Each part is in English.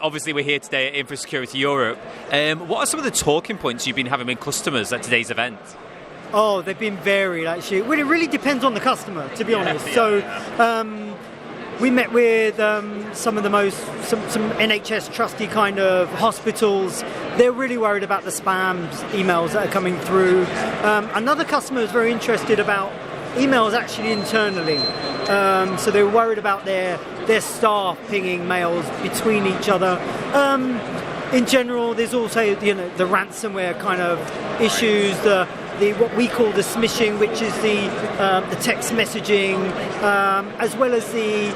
obviously we're here today at Infosecurity Europe. What are some of the talking points you've been having with customers at today's event? Oh, they've been varied actually. Well, it really depends on the customer, to be honest. We met with some NHS trusty kind of hospitals. They're really worried about the spam emails that are coming through. Another customer is very interested about emails actually internally. So they're worried about their staff pinging mails between each other. In general, there's also the ransomware kind of issues, the what we call the smishing, which is the text messaging, as well as the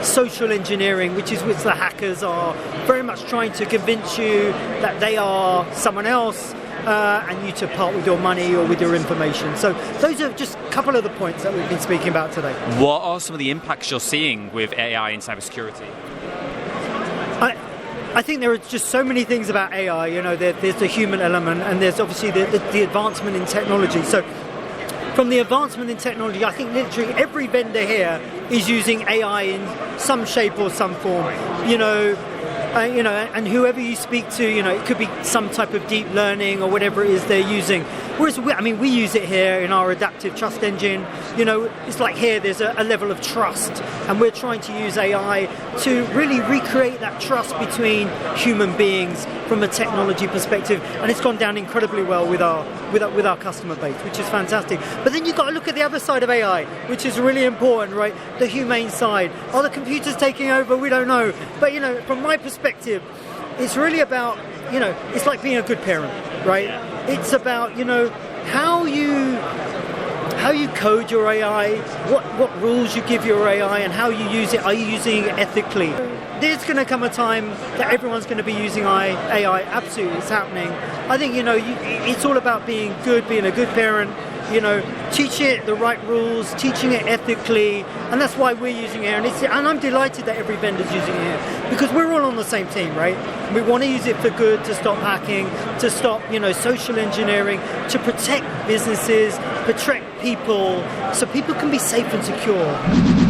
social engineering, which the hackers are very much trying to convince you that they are someone else and you to part with your money or with your information. So those are just a couple of the points that we've been speaking about today. What are some of the impacts you're seeing with AI in cybersecurity? I think there are just so many things about AI. There's the human element, and there's obviously the advancement in technology. So from the advancement in technology, I think literally every vendor here is using AI in some shape or some form. And whoever you speak to, it could be some type of deep learning or whatever it is they're using. Whereas we use it here in our adaptive trust engine. It's like here there's a level of trust, and we're trying to use AI to really recreate that trust between human beings from a technology perspective, and it's gone down incredibly well with our customer base, which is fantastic. But then you've got to look at the other side of AI, which is really important, right? The humane side. Are the computers taking over? We don't know. But from my perspective, it's really about it's like being a good parent, right? It's about how you code your AI, what rules you give your AI, and how you use it. Are you using it ethically? There's going to come a time that everyone's going to be using AI. Absolutely, it's happening. I think it's all about being a good parent. Teach it the right rules, teaching it ethically, and that's why we're using it. And I'm delighted that every vendor's using it here, because we're all on the same team, right? We want to use it for good, to stop hacking, to stop, social engineering, to protect businesses, protect people, so people can be safe and secure.